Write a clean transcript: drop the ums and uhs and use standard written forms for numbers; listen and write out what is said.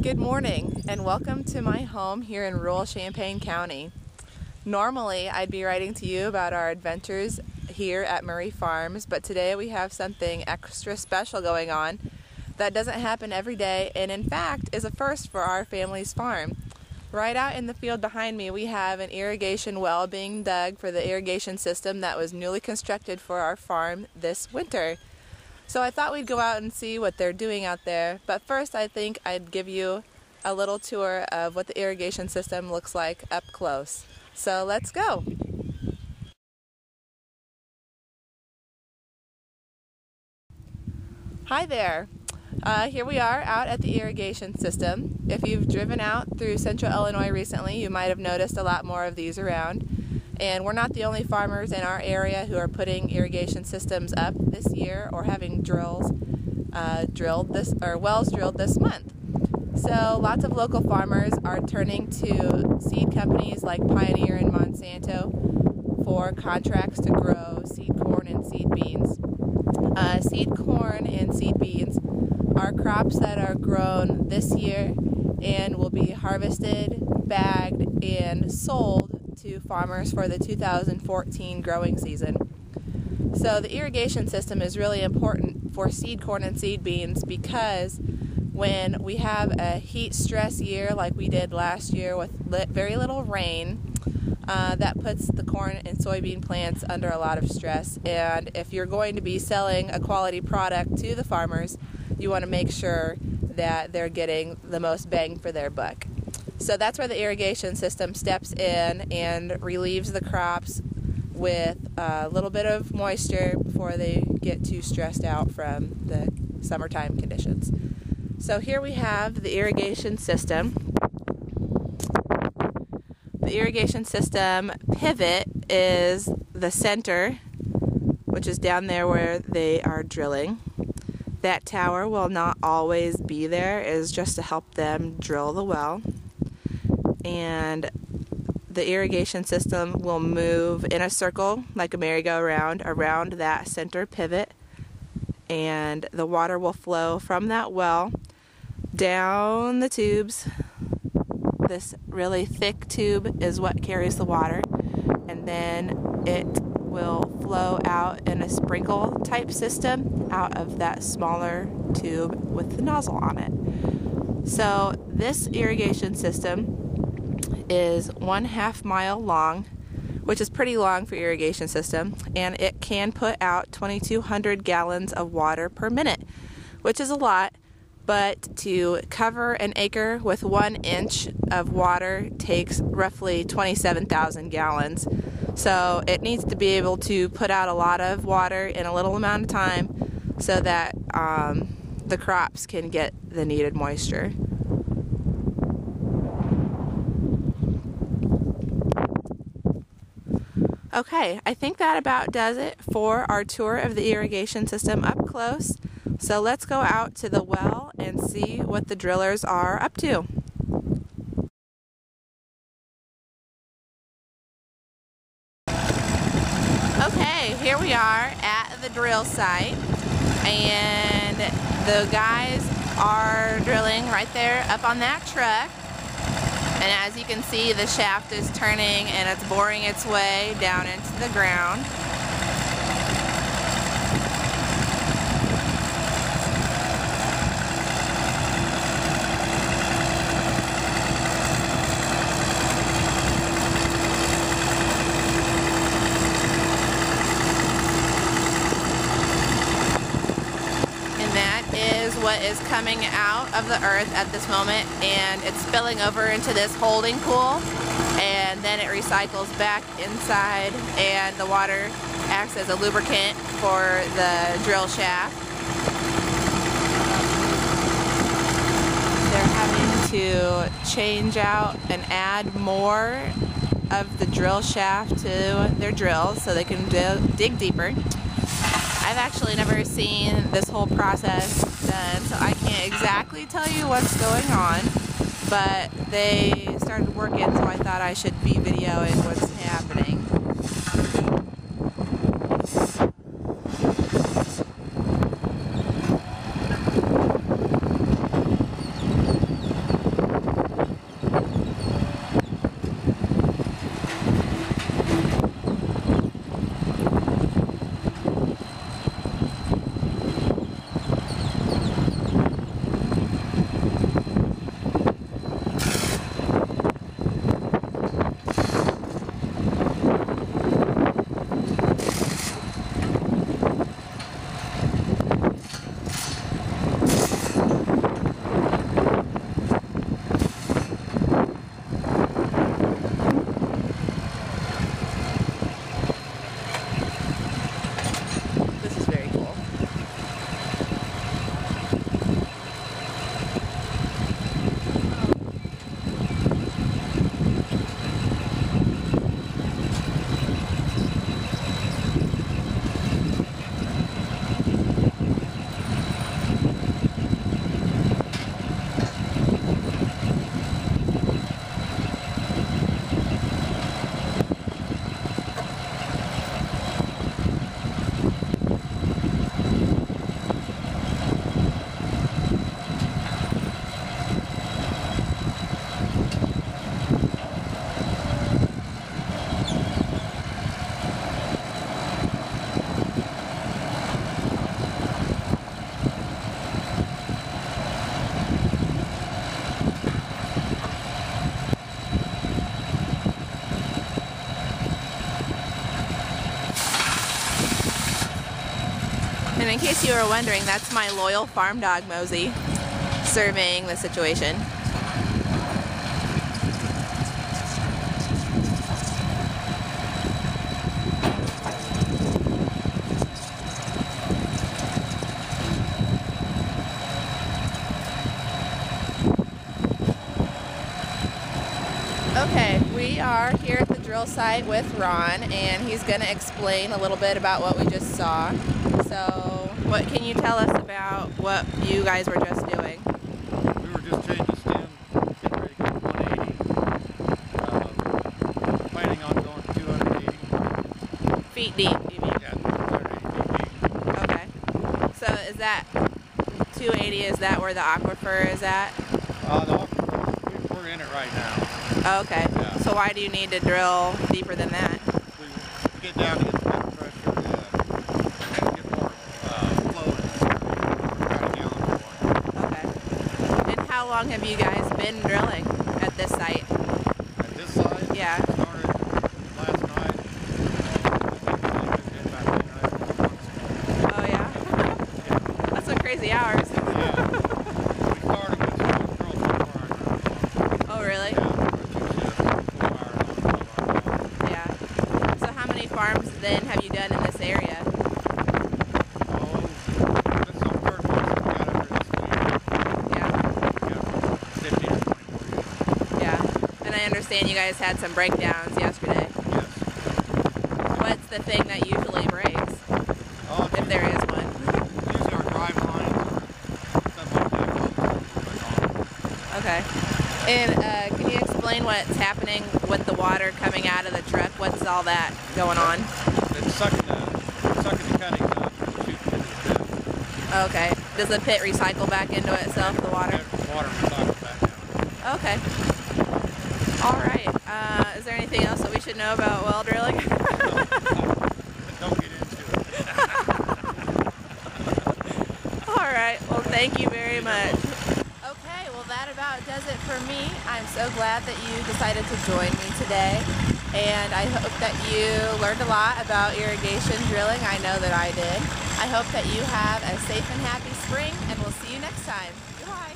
Good morning and welcome to my home here in rural Champaign County. Normally I'd be writing to you about our adventures here at Murray Farms, but today we have something extra special going on that doesn't happen every day and in fact is a first for our family's farm. Right out in the field behind me we have an irrigation well being dug for the irrigation system that was newly constructed for our farm this winter. So I thought we'd go out and see what they're doing out there, but first I think I'd give you a little tour of what the irrigation system looks like up close. So let's go! Hi there! Here we are out at the irrigation system. If you've driven out through central Illinois recently, you might have noticed a lot more of these around. And we're not the only farmers in our area who are putting irrigation systems up this year or having wells drilled this month. So lots of local farmers are turning to seed companies like Pioneer and Monsanto for contracts to grow seed corn and seed beans. Seed corn and seed beans are crops that are grown this year and will be harvested, bagged, and sold to farmers for the 2014 growing season. So the irrigation system is really important for seed corn and seed beans because when we have a heat stress year like we did last year with very little rain, that puts the corn and soybean plants under a lot of stress, and if you're going to be selling a quality product to the farmers, you want to make sure that they're getting the most bang for their buck. So that's where the irrigation system steps in and relieves the crops with a little bit of moisture before they get too stressed out from the summertime conditions. So here we have the irrigation system. The irrigation system pivot is the center, which is down there where they are drilling. That tower will not always be there, it is just to help them drill the well. And the irrigation system will move in a circle like a merry-go-round around that center pivot, and the water will flow from that well down the tubes. This really thick tube is what carries the water, and then it will flow out in a sprinkle type system out of that smaller tube with the nozzle on it. So this irrigation system is 1/2 mile long, which is pretty long for irrigation system, and it can put out 2,200 gallons of water per minute, which is a lot, but to cover an acre with 1 inch of water takes roughly 27,000 gallons. So it needs to be able to put out a lot of water in a little amount of time so that the crops can get the needed moisture. Okay, I think that about does it for our tour of the irrigation system up close. So let's go out to the well and see what the drillers are up to. Okay, here we are at the drill site, and the guys are drilling right there up on that truck. And as you can see, the shaft is turning and it's boring its way down into the ground. What is coming out of the earth at this moment, and it's spilling over into this holding pool, and then it recycles back inside, and the water acts as a lubricant for the drill shaft. They're having to change out and add more of the drill shaft to their drills so they can dig deeper. I've actually never seen this whole process done, so I can't exactly tell you what's going on, but they started working, so I thought I should be videoing what's happening. case you were wondering, that's my loyal farm dog, Mosey, surveying the situation. Okay, we are here at the drill site with Ron, and he's going to explain a little bit about what we just saw. So, what can you tell us about what you guys were just doing? We were just changing the stem, getting ready to go 180. Planning on going 280. Feet deep, you mean? Yeah, 280 feet deep. Okay. So, is that 280, is that where the aquifer is at? We're in it right now. Oh, okay. Yeah. So why do you need to drill deeper than that? We get down to get the water pressure and get more flow in about a gallon of water. Okay. And how long have you guys been drilling at this site? At this site? Yeah. Started last night. About midnight. Oh yeah? Yeah. That's some crazy hours. Yeah. We started with some girls 4 hours. Oh really? Yeah. Farms then have you done in this area? Oh, that's the first one we got over this week. Yeah. We got 15 or 20 more years. Yeah. And I understand you guys had some breakdowns yesterday. Yes. What's the thing that usually breaks? Oh, if there is one. Usually our drive lines or something like that. Okay. And can you explain what's happening with the water coming out of the truck? What's all that going on? It's sucking the cuttings up and shooting into the pit. Okay. Does the pit recycle back into itself, the water? Yeah, water recycles back down. Okay. All right. Is there anything else that we should know about well drilling? No, don't get into it. All right. Well, thank you very much. Okay, well that about does it for me. I'm so glad that you decided to join me today, and I hope that you learned a lot about irrigation drilling. I know that I did. I hope that you have a safe and happy spring, and we'll see you next time. Goodbye.